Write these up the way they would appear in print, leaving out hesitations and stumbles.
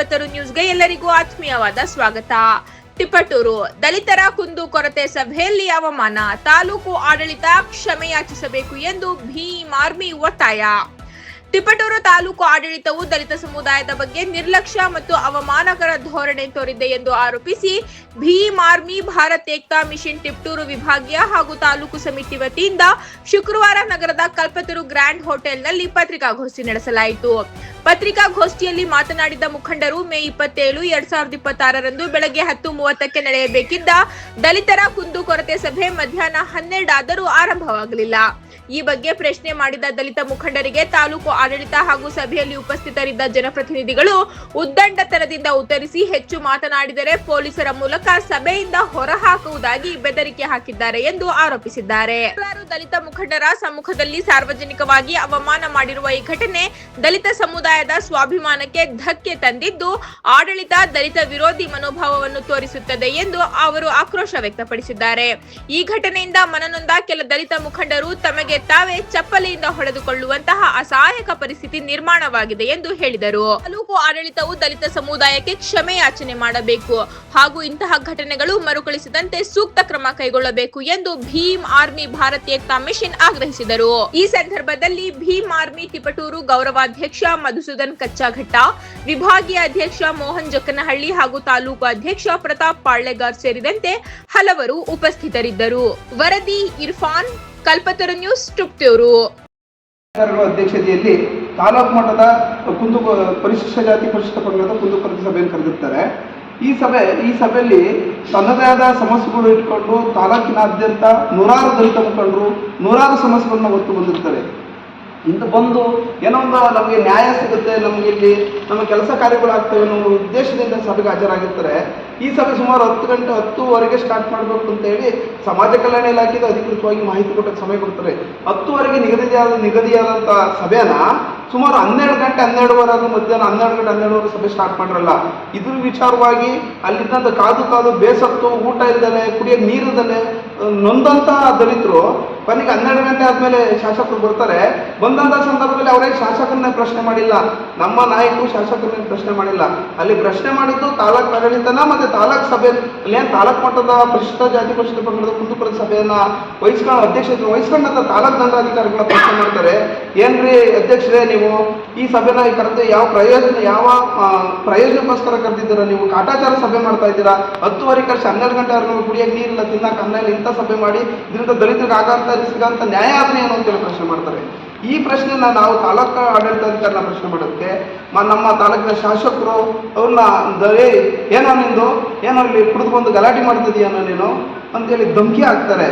ಕಲ್ಪತರು ನ್ಯೂಸ್ಗೆ ಎಲ್ಲರಿಗೂ ಆತ್ಮೀಯವಾದ ಸ್ವಾಗತ. ತಿಪಟೂರು ದಲಿತರ ಕುಂದುಕೊರತೆ ಸಭೆಯಲ್ಲಿ ಅವಮಾನ, ತಾಲೂಕು ಆಡಳಿತ ಕ್ಷಮೆಯಾಚಿಸಬೇಕು ಎಂದು ಭೀಮ್ ಆರ್ಮಿ ಒತ್ತಾಯ. ತಿಪಟೂರು ತಾಲೂಕು ಆಡಳಿತವು ದಲಿತ ಸಮುದಾಯದ ಬಗ್ಗೆ ನಿರ್ಲಕ್ಷ್ಯ ಮತ್ತು ಅವಮಾನಕರ ಧೋರಣೆ ತೋರಿದೆ ಎಂದು ಆರೋಪಿಸಿ ಭೀಮ್ ಆರ್ಮಿ ಭಾರತ್ ಏಕ್ತಾ ಮಿಷನ್ ತಿಪಟೂರು ವಿಭಾಗೀಯ ಹಾಗೂ ತಾಲೂಕು ಸಮಿತಿ ವತಿಯಿಂದ ಶುಕ್ರವಾರ ನಗರದ ಕಲ್ಪತರು ಗ್ರ್ಯಾಂಡ್ ಹೋಟೆಲ್ನಲ್ಲಿ ಪತ್ರಿಕಾಗೋಷ್ಠಿ ನಡೆಸಲಾಯಿತು. ಪತ್ರಿಕಾಗೋಷ್ಠಿಯಲ್ಲಿ ಮಾತನಾಡಿದ ಮುಖಂಡರು, ಮೇ 27, 2026ರಂದು ಬೆಳಗ್ಗೆ 10:30ಕ್ಕೆ ನಡೆಯಬೇಕಿದ್ದ ದಲಿತರ ಕುಂದುಕೊರತೆ ಸಭೆ ಮಧ್ಯಾಹ್ನ 12 ಆದರೂ ಆರಂಭವಾಗಲಿಲ್ಲ. ಈ ಬಗ್ಗೆ ಪ್ರಶ್ನೆ ಮಾಡಿದ ದಲಿತ ಮುಖಂಡರಿಗೆ ತಾಲೂಕು ಆಡಳಿತ ಹಾಗೂ ಸಭೆಯಲ್ಲಿ ಉಪಸ್ಥಿತರಿದ್ದ ಜನಪ್ರತಿನಿಧಿಗಳು ಉದ್ದಂಡತನದಿಂದ ಉತ್ತರಿಸಿ ಹೆಚ್ಚು ಮಾತನಾಡಿದರೆ ಪೊಲೀಸರ ಮೂಲಕ ಸಭೆಯಿಂದ ಹೊರಹಾಕುವುದಾಗಿ ಬೆದರಿಕೆ ಹಾಕಿದ್ದಾರೆ ಎಂದು ಆರೋಪಿಸಿದ್ದಾರೆ. ದಲಿತ ಮುಖಂಡರ ಸಮ್ಮುಖದಲ್ಲಿ ಸಾರ್ವಜನಿಕವಾಗಿ ಅವಮಾನ ಮಾಡಿರುವ ಈ ಘಟನೆ ದಲಿತ ಸಮುದಾಯದ ಸ್ವಾಭಿಮಾನಕ್ಕೆ ಧಕ್ಕೆ ತಂದಿದ್ದು ಆಡಳಿತ ದಲಿತ ವಿರೋಧಿ ಮನೋಭಾವವನ್ನು ತೋರಿಸುತ್ತದೆ ಎಂದು ಅವರು ಆಕ್ರೋಶ ವ್ಯಕ್ತಪಡಿಸಿದ್ದಾರೆ. ಈ ಘಟನೆಯಿಂದ ಮನನೊಂದ ಕೆಲ ದಲಿತ ಮುಖಂಡರು ತಮಗೆ ತಾವೇ ಚಪ್ಪಲಿಯಿಂದ ಹೊಡೆದುಕೊಳ್ಳುವಂತಹ ಅಸಹಾಯಕ ಪರಿಸ್ಥಿತಿ ನಿರ್ಮಾಣವಾಗಿದೆ ಎಂದು ಹೇಳಿದರು. ತಾಲೂಕು ಆಡಳಿತವು ದಲಿತ ಸಮುದಾಯಕ್ಕೆ ಕ್ಷಮೆಯಾಚನೆ ಮಾಡಬೇಕು ಹಾಗೂ ಇಂತಹ ಘಟನೆಗಳು ಮರುಕಳಿಸದಂತೆ ಸೂಕ್ತ ಕ್ರಮ ಕೈಗೊಳ್ಳಬೇಕು ಎಂದು ಭೀಮ್ ಆರ್ಮಿ ಭಾರತ್ ಏಕ್ತಾ ಮಿಷನ್ ಆಗ್ರಹಿಸಿದರು. ಈ ಸಂದರ್ಭದಲ್ಲಿ ಭೀಮ್ ಆರ್ಮಿ ತಿಪಟೂರು ಗೌರವಾಧ್ಯಕ್ಷ ಮಧುಸೂದನ್ ಕಚ್ಚಾಘಟ್ಟ, ವಿಭಾಗೀಯ ಅಧ್ಯಕ್ಷ ಮೋಹನ್ ಜಕ್ಕನಹಳ್ಳಿ ಹಾಗೂ ತಾಲೂಕು ಅಧ್ಯಕ್ಷ ಪ್ರತಾಪ್ ಪಾಳ್ಳೆಗಾರ್ ಸೇರಿದಂತೆ ಹಲವರು ಉಪಸ್ಥಿತರಿದ್ದರು. ವರದಿ ಇರ್ಫಾನ್, ಕಲ್ಪತರು ನ್ಯೂಸ್, ತಿಪಟೂರು. ಅಧ್ಯಕ್ಷತೆಯಲ್ಲಿ ತಾಲೂಕು ಮಟ್ಟದ ಪರಿಶಿಷ್ಟ ಜಾತಿ ಪರಿಶಿಷ್ಟ ಪಂಗಡದ ಕುಂದುಕೊರತೆ ಸಭೆಯನ್ನು ಕರೆದಿರ್ತಾರೆ. ಈ ಸಭೆಯಲ್ಲಿ ತನ್ನದೇ ಆದ ಸಮಸ್ಯೆಗಳು ಇಟ್ಕೊಂಡು ತಾಲೂಕಿನಾದ್ಯಂತ ನೂರಾರು ದಲಿತ ಮುಖಂಡರು ನೂರಾರು ಸಮಸ್ಯೆಗಳನ್ನ ಹೊತ್ತು ಬಂದಿರ್ತಾರೆ. ಇಂದು ಬಂದು ಏನೋ ಒಂದು ನಮಗೆ ನ್ಯಾಯ ಸಿಗುತ್ತೆ, ನಮಗೆ ಇಲ್ಲಿ ನಮ್ಮ ಕೆಲಸ ಕಾರ್ಯಗಳಾಗ್ತವೆ ಅನ್ನೋ ಉದ್ದೇಶದಿಂದ ಸಭೆಗೆ ಹಾಜರಾಗಿರ್ತಾರೆ. ಈ ಸಭೆ ಸುಮಾರು 10:10ವರೆಗೆ ಸ್ಟಾರ್ಟ್ ಮಾಡಬೇಕು ಅಂತ ಹೇಳಿ ಸಮಾಜ ಕಲ್ಯಾಣ ಇಲಾಖೆದ ಅಧಿಕೃತವಾಗಿ ಮಾಹಿತಿ ಕೊಟ್ಟಕ್ಕೆ ಸಮಯ ಕೊಡ್ತಾರೆ. 10ವರೆಗೆ ನಿಗದಿಯಾದಂಥ ಸಭೆನ ಸುಮಾರು 12:12 ಮಧ್ಯಾಹ್ನ 12:12 ಸಭೆ ಸ್ಟಾರ್ಟ್ ಮಾಡಿರಲ್ಲ. ಇದ್ರ ವಿಚಾರವಾಗಿ ಅಲ್ಲಿದ್ದಂಥ ಕಾದು ಬೇಸತ್ತು, ಊಟ ಇಲ್ದಲೆ, ಕುಡಿಯೋಕೆ ನೀರಿಲ್ದಲೆ ನೊಂದಂಥ ದಲಿತರು ಕೊನೆಗೆ 12 ಗಂಟೆ ಆದಮೇಲೆ ಶಾಸಕರು ಬರ್ತಾರೆ. ಬಂದಂಥ ಸಂದರ್ಭದಲ್ಲಿ ಅವರೇ ಶಾಸಕರನ್ನೇ ಪ್ರಶ್ನೆ ಮಾಡಿಲ್ಲ, ನಮ್ಮ ನಾಯಕರು ಶಾಸಕರನ್ನೇ ಪ್ರಶ್ನೆ ಮಾಡಿಲ್ಲ. ಅಲ್ಲಿ ಪ್ರಶ್ನೆ ಮಾಡಿದ್ದು ತಾಲೂಕು ಆಡಳಿತನ ಮತ್ತು ತಾಲೂಕು ಸಭೆ ಅಲ್ಲೇನು ತಾಲೂಕು ಮಟ್ಟದ ಪರಿಶಿಷ್ಟ ಜಾತಿ ಪರಿಶಿಷ್ಟ ಪಂಗಡದ ಕುಂದುಕೊರತೆ ಸಭೆಯನ್ನ ಅಧ್ಯಕ್ಷತೆ ವಹಿಸ್ಕೊಂಡಂತ ತಾಲೂಕು ದಂಡಾಧಿಕಾರಿಗಳ ಪ್ರಶ್ನೆ ಮಾಡ್ತಾರೆ. ಏನ್ರಿ ಅಧ್ಯಕ್ಷರೇ, ನೀವು ಈ ಸಭೆನ ಕರೆದು ಯಾವ ಪ್ರಯೋಜನಕ್ಕೋಸ್ಕರ ಕರೆದಿದ್ದೀರಾ? ನೀವು ಕಾಟಾಚಾರ ಸಭೆ ಮಾಡ್ತಾ ಇದ್ದೀರಾ. 10ವರೆಗೆ ಕಳಿಸಿ 12 ಗಂಟೆವರೆಗೂ ಕುಡಿಯೋಕೆ ನೀರಿಲ್ಲ, ತಿನ್ನಕ್ಕೆ ಅನ್ನ ಇಲ್ಲ, ಇಂಥ ಸಭೆ ಮಾಡಿ ಇದರಿಂದ ದಲಿತರಿಗೆ ಸಿಗಂತ ನ್ಯಾಯ ಆದ್ರೆ ಏನು ಅಂತೇಳಿ ಪ್ರಶ್ನೆ ಮಾಡ್ತಾರೆ. ಈ ಪ್ರಶ್ನೆನ ನಾವು ತಾಲೂಕು ಆಡಳಿತಾಧಿಕಾರಿನ ಪ್ರಶ್ನೆ ಮಾಡೋದಕ್ಕೆ ನಮ್ಮ ತಾಲೂಕಿನ ಶಾಸಕರು ಅವ್ರನ್ನ ಏನೋ ನಿಂದು ಏನೋ ಇಲ್ಲಿ ಕುಡಿದು ಬಂದು ಗಲಾಟೆ ಮಾಡ್ತಿದೀಯನೋ ನೀನು ಅಂತೇಳಿ ಧಮಕಿ ಹಾಕ್ತಾರೆ.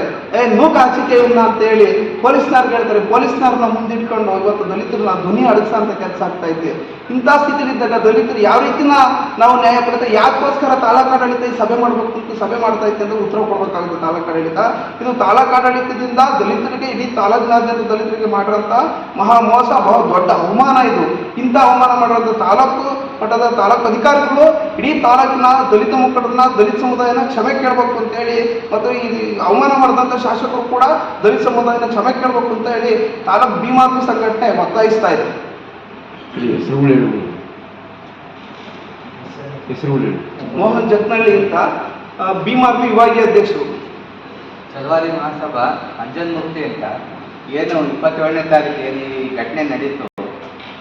ನೂಕು ಹಾಸಿಕೆ ಇಲ್ಲ ಅಂತೇಳಿ ಪೊಲೀಸ್ನವ್ರಿಗೆ ಹೇಳ್ತಾರೆ. ಪೊಲೀಸ್ನವ್ರನ್ನ ಮುಂದಿಟ್ಕೊಂಡು ಇವತ್ತು ದಲಿತರನ್ನ ಧ್ವನಿ ಅಡಗಿಸೋಂಥ ಕೆಲಸ ಆಗ್ತಾ ಐತೆ. ಇಂಥ ಸ್ಥಿತಿಲಿದ್ದಾಗ ದಲಿತರು ಯಾವ ರೀತಿನ ನಾವು ನ್ಯಾಯ ಪಡೆದ ಯಾಕೋಸ್ಕರ ತಾಲೂಕು ಆಡಳಿತ ಈ ಸಭೆ ಮಾಡಬೇಕು ಅಂತ ಸಭೆ ಮಾಡ್ತಾ ಇತ್ತು ಅಂತ ಉತ್ತರ ಕೊಡಬೇಕಾಗುತ್ತೆ ತಾಲೂಕು ಆಡಳಿತ. ಇದು ತಾಲೂಕು ಆಡಳಿತದಿಂದ ದಲಿತರಿಗೆ, ಇಡೀ ತಾಲೂಕಿನಾದ್ಯಂತ ದಲಿತರಿಗೆ ಮಾಡಿರೋಂಥ ಮಹಾ ಮೋಸ, ಬಹು ದೊಡ್ಡ ಅವಮಾನ ಇದು. ಇಂಥ ಅವಮಾನ ಮಾಡಿರೋಂಥ ತಾಲೂಕು ಮಟ್ಟದ ತಾಲೂಕು ಅಧಿಕಾರಿಗಳು ಇಡೀ ತಾಲೂಕಿನ ದಲಿತ ಮುಖಂಡರನ್ನ, ದಲಿತ ಸಮುದಾಯನ ಕ್ಷಮೆ ಕೇಳಬೇಕು ಅಂತೇಳಿ ಮತ್ತು ಈ ಅವಮಾನ ಮಾಡಿದಂಥ ಶಾಸಕರು ಕೂಡ ದಲಿತ ಸಮುದಾಯನ ಕ್ಷಮೆ ಕೇಳಬೇಕು ಅಂತ ಹೇಳಿ ತಾಲೂಕು ಭೀಮ್ ಆರ್ಮಿ ಸಂಘಟನೆ ಒತ್ತಾಯಿಸ್ತಾ ಇದೆ. ಮೋಹನ್ ಜಕ್ಕನಹಳ್ಳಿ ಅಂತ ಭೀಮ್ ಆರ್ಮಿ ವಿಭಾಗೀಯ ಅಧ್ಯಕ್ಷರು. ಚಲವಾದಿ ಮಹಾಸಭಾ ಅಂಜನ್ ಮೂರ್ತಿ ಅಂತ ಏನು 27ನೇ ತಾರೀಕು ಏನು ಈ ಘಟನೆ ನಡೀತು,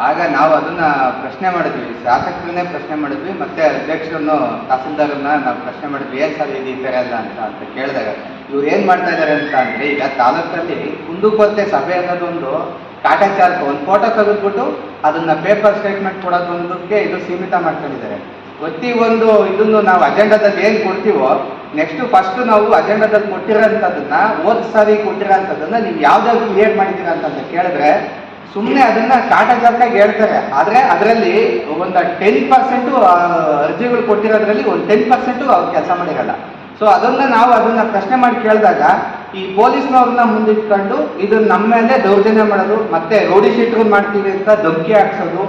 ಆಗ ನಾವು ಅದನ್ನ ಪ್ರಶ್ನೆ ಮಾಡಿದ್ವಿ, ಶಾಸಕರನ್ನೇ ಪ್ರಶ್ನೆ ಮಾಡಿದ್ವಿ, ಮತ್ತೆ ಅಧ್ಯಕ್ಷರನ್ನು ತಹಸೀಲ್ದಾರನ್ನ ನಾವು ಪ್ರಶ್ನೆ ಮಾಡಿದ್ವಿ, ಏನ್ ಸರ್ ಇದು ಈ ಥರ ಎಲ್ಲ ಅಂತ ಕೇಳಿದಾಗ ಇವ್ರು ಏನ್ ಮಾಡ್ತಾ ಇದ್ದಾರೆ ಅಂತ ಅಂದ್ರೆ, ಈಗ ತಾಲೂಕಲ್ಲಿ ಕುಂದುಕೊರತೆ ಸಭೆ ಅನ್ನೋದೊಂದು ಕಾಟಾಚಾರಕ್ಕೆ ಒಂದು ಫೋಟೋ ತೆಗೆದ್ಬಿಟ್ಟು ಅದನ್ನ ಪೇಪರ್ ಸ್ಟೇಟ್ಮೆಂಟ್ ಕೊಡೋದೊಂದಕ್ಕೆ ಇದು ಸೀಮಿತ ಮಾಡ್ಕೊಂಡಿದ್ದಾರೆ. ಪ್ರತಿ ಒಂದು ಇದನ್ನು ನಾವು ಅಜೆಂಡಾದಲ್ಲಿ ಏನು ಕೊಡ್ತೀವೋ ಫಸ್ಟ್ ನಾವು ಅಜೆಂಡಾದಲ್ಲಿ ಕೊಟ್ಟಿರೋಂಥದ್ದನ್ನ ಸಾರಿ ಕೊಟ್ಟಿರೋಂಥದ್ದನ್ನ ನೀವು ಯಾವ್ದಾದ್ರು ಕ್ಲಿಯರ್ ಮಾಡಿದ್ದೀರಾ ಅಂತ ಕೇಳಿದ್ರೆ ಸುಮ್ಮನೆ ಅದನ್ನ ಕಾಟಾಚಾರಕ್ಕಾಗಿ ಹೇಳ್ತಾರೆ. ಆದರೆ ಅದರಲ್ಲಿ ಒಂದು 10% ಅರ್ಜಿಗಳು ಕೊಟ್ಟಿರೋದ್ರಲ್ಲಿ ಒಂದು 10% ಅವ್ರು ಕೆಲಸ ಮಾಡಿರಲ್ಲ. ಸೊ ನಾವು ಅದನ್ನ ಪ್ರಶ್ನೆ ಮಾಡಿ ಕೇಳಿದಾಗ ಈ ಪೊಲೀಸ್ನವ್ರನ್ನ ಮುಂದಿಟ್ಕೊಂಡು ಇದು ನಮ್ಮ ಮೇಲೆ ದೌರ್ಜನ್ಯ ಮಾಡೋದು, ಮತ್ತೆ ರೌಡಿ ಶೀಟ್ಗಳು ಮಾಡ್ತೀವಿ ಅಂತ ಧಮಕಿ ಹಾಕ್ಸೋದು,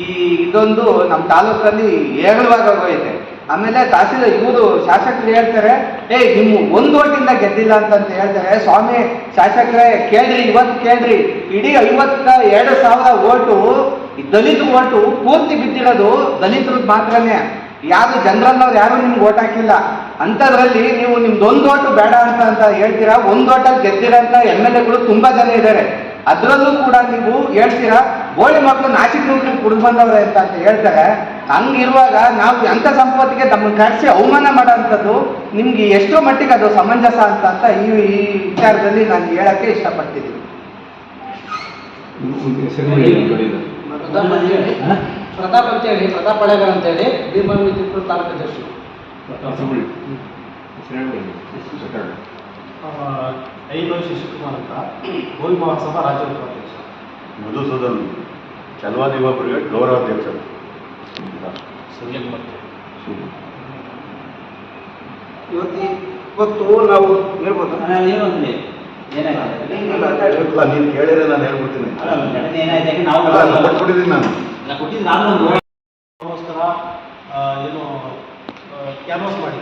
ಈ ಇದೊಂದು ನಮ್ಮ ತಾಲೂಕಲ್ಲಿ ಹೇರಳವಾಗಿ ಹೋಗೈತೆ. ಆಮೇಲೆ ಇವರು ಶಾಸಕರು ಹೇಳ್ತಾರೆ, ನಿಮ್ಮ ಒಂದು ಓಟಿಂದ ಗೆದ್ದಿಲ್ಲ ಅಂತ ಹೇಳ್ತಾರೆ. ಸ್ವಾಮಿ ಶಾಸಕರೇ ಕೇಳ್ರಿ, ಇವತ್ತು ಕೇಳ್ರಿ, ಇಡೀ 52,000 ಓಟು ದಲಿತ ಓಟು ಪೂರ್ತಿ ಬಿದ್ದಿರೋದು ದಲಿತರದ್ದು ಮಾತ್ರನೇ. ಯಾರು ಜನರನ್ನವ್ರು ಯಾರು ನಿಮ್ಗೆ ಓಟ್ ಹಾಕಿಲ್ಲ. ಅಂಥದ್ರಲ್ಲಿ ನೀವು ನಿಮ್ದೊಂದು ಓಟು ಬೇಡ ಅಂತ ಹೇಳ್ತೀರಾ. ಒಂದು ಓಟಲ್ಲಿ ಗೆದ್ದಿರೋಂಥ MLAಗಳು ತುಂಬಾ ಜನ ಇದ್ದಾರೆ. ಅದರಲ್ಲೂ ಕೂಡ ನೀವು ಹೇಳ್ತೀರಾ ಬೋಳಿ ಮಕ್ಕಳು ನಾಚಿಕ್ ನುಗ್ಗಿ ಕುಡಿದು ಬಂದವ್ರೆ ಅಂತ ಹೇಳ್ತಾರೆ. ಹಂಗಿರುವಾಗ ನಾವು ಅಂಥ ಸಂಪತ್ತಿಗೆ ತಮ್ಮನ್ನು ಕರೆಸಿ ಅವಮಾನ ಮಾಡೋಂಥದ್ದು ನಿಮ್ಗೆ ಎಷ್ಟೋ ಮಟ್ಟಿಗೆ ಅದು ಸಮಂಜಸ ಅಂತ ಈ ವಿಚಾರದಲ್ಲಿ ನಾನು ಹೇಳಕ್ಕೆ ಇಷ್ಟಪಡ್ತಿದ್ದೀನಿ. ಪ್ರತಾಪ್ ಅಂತೇಳಿ, ಪ್ರತಾಪ್ ಹಳೆಗಾರ್ ಅಂತೇಳಿ, ಭೀಮರಾಯ್ ಚಿತ್ರದುರ್ಗ ತಾಲೂಕು ಅಧ್ಯಕ್ಷರು. ಐನೋ ಶಿಶುಕುಮಾರ್ ಅಂತ, ಗೋವಿ ಮಹಾಸಭಾ ರಾಜ್ಯ ಉಪಾಧ್ಯಕ್ಷ. ಮಧುಸೂದನ್ ಚಲವಾದಿ ಯುವ ಬ್ರಿಗೇಡ್ ಗೌರವಾಧ್ಯಕ್ಷರು. ಇವತ್ತು ನಾವು ಹೇಳ್ಬೋದು. ನೀನು ಕೇಳಿದ್ರೆ ನಾನು ಹೇಳ್ಬಿಡ್ತೀನಿ. ಕೊಟ್ಬಿಟ್ಟಿದ್ದೀನಿ ನಾನು. ಅದಕ್ಕೋಸ್ಕರ ಏನು ಕ್ಯಾನ್ವಾಸ್ ಮಾಡಿ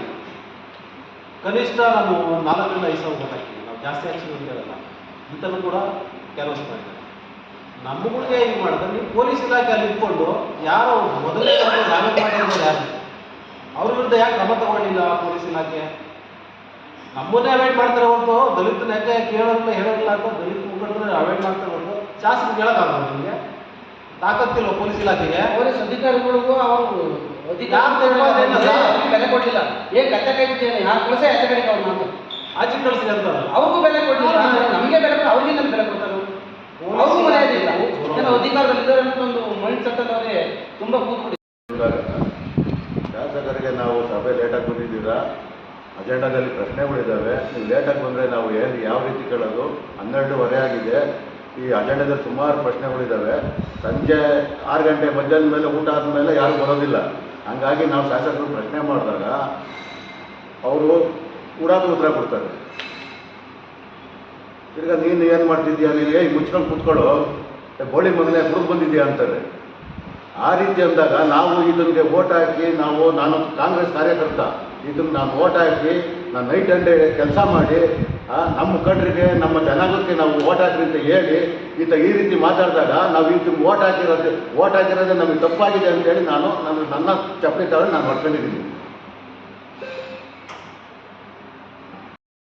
ಕನಿಷ್ಠ ನಾನು 4 ರಿಂದ 5 ಸಾವಿರ ಓಟ್ ಹಾಕ್ತೀನಿ. ನಾವು ಜಾಸ್ತಿ ಹಾಕ್ತೀವಿ ಅಂತ ಹೇಳಲ್ಲ, ಇಂಥದ್ದು ಕೂಡ ಕ್ಯಾನ್ವಾಸ್ ಮಾಡಿದ್ದಾರೆ. ನಮ್ಮಗಳಿಗೆ ಏನು ಮಾಡಿದ್ರೆ, ನೀವು ಪೊಲೀಸ್ ಇಲಾಖೆ ಅಲ್ಲಿ ಇಟ್ಕೊಂಡು ಯಾರು ಮೊದಲನೇ ಡ್ಯಾಮೇಜ್ ಮಾಡಿರೋದು ಯಾರು, ಅವ್ರ ವಿರುದ್ಧ ಯಾಕೆ ಕ್ರಮ ತಗೊಂಡಿಲ್ಲ ಪೊಲೀಸ್ ಇಲಾಖೆ? ನಮ್ಮನ್ನೇ ಅವಾಯ್ಡ್ ಮಾಡ್ತಾರೆ ಹೊರತು ದಲಿತನ ಯಾಕೆ ಕೇಳೋಲ್ಲ ಹೇಳೋಲ್ಲ ಅಂತ ದಲಿತ ಮುಖಂಡರನ್ನ ಅವಾಯ್ಡ್ ಮಾಡ್ತಾರೆ ಹೊರತು ಶಾಸಕರು ಹೇಳೋಕ್ಕಾಗಲ್ಲ. ನಿಮಗೆ ತಾಕತ್ತಿಲ್ವ ಪೊಲೀಸ್ ಇಲಾಖೆಗೆ? ಪೊಲೀಸ್ ಅಧಿಕಾರಿಗಳಿಗೂ ಅವರು ಬೆಲೆ ಕೊಡಲಿಲ್ಲ. ಕತ್ತೆ ಕೈಬಿಟ್ಟೇನೆ, ಯಾರು ಪೊಲೀಸೇ ಆಚೆ ಕಡೆಗೆ ಅವ್ರು ಮಾತು ಆಚೆ ಕಳಿಸಿ ಅಂತ ಅವ್ರಿಗೂ ಬೆಲೆ ಕೊಡಲಿಲ್ಲ. ನಮಗೆ ಬೆಲೆ ಕೊಡ, ಅವ್ರಿಗೆ ಬೆಲೆ ಕೊಡ್ತಾರೆ. ಅವ್ರಿಗೂ ಮರ್ಯಾದಿಲ್ಲ. ಏನೋ ಅಧಿಕಾರದಲ್ಲಿದ್ದಾರೆ ಅಂತ ಒಂದು ಮೈಂಡ್ ಸೆಟ್ ಅಲ್ಲಿ ಅವರೇ ತುಂಬಾ ಕೂತ್ಬಿಟ್ಟಿದ್ದಾರೆ. ಶಾಸಕರಿಗೆ ನಾವು ಸಭೆ ಲೇಟಾಗಿ ಬಂದಿದ್ದೀರಾ, ಅಜೆಂಡಾದಲ್ಲಿ ಪ್ರಶ್ನೆಗಳಿದ್ದಾವೆ, ನೀವು ಲೇಟಾಗಿ ಬಂದರೆ ನಾವು ಯಾವ ರೀತಿ ಕೇಳೋದು? 12:30 ಆಗಿದೆ. ಈ ಅಜೆಂಡಾದಲ್ಲಿ ಸುಮಾರು ಪ್ರಶ್ನೆಗಳಿದ್ದಾವೆ. ಸಂಜೆ 6 ಗಂಟೆ ಮಧ್ಯಾಹ್ನದ ಮೇಲೆ ಊಟ ಆದಮೇಲೆ ಯಾರು ಬರೋದಿಲ್ಲ. ಹಾಗಾಗಿ ನಾವು ಶಾಸಕರು ಪ್ರಶ್ನೆ ಮಾಡಿದಾಗ ಅವರು ಉಡಾದ ಉತ್ತರ ಕೊಡ್ತಾರೆ. ಈಗ ನೀನು ಏನು ಮಾಡ್ತಿದ್ದೀಯಾ, ನೀನು ಮುಚ್ಕೊಂಡು ಕೂತ್ಕೊಳ್ಳೋ, ಬೋಳಿ ಮಗನೇ ಕುಡಿದು ಬಂದಿದ್ದೀಯಾ ಅಂತಾರೆ. ಆ ರೀತಿ ಅಂದಾಗ ನಾವು ಇದಕ್ಕೆ ಓಟ್ ಹಾಕಿ ನಾನು ಕಾಂಗ್ರೆಸ್ ಕಾರ್ಯಕರ್ತ, ಇದನ್ನು ನಾನು ಓಟ್ ಹಾಕಿ ನಾನು ನೈಟ್ ಅಂಡ್ ಡೇ ಕೆಲಸ ಮಾಡಿ ನಮ್ಮ ಮುಖಂಡರಿಗೆ ನಮ್ಮ ಜನಾಂಗಕ್ಕೆ ನಾವು ಓಟ್ ಹಾಕಿ ಅಂತ ಹೇಳಿ ಈ ರೀತಿ ಮಾತಾಡಿದಾಗ ನಾವು ಇದನ್ನು ಓಟ್ ಹಾಕಿರೋದೇ ನಮಗೆ ತಪ್ಪಾಗಿದೆ ಅಂತೇಳಿ ನನ್ನ ಚಪ್ಪಲಿ ತಗೊಂಡು ನಾನು ಹೊಡ್ಕೊಂಡಿದ್ದೀನಿ.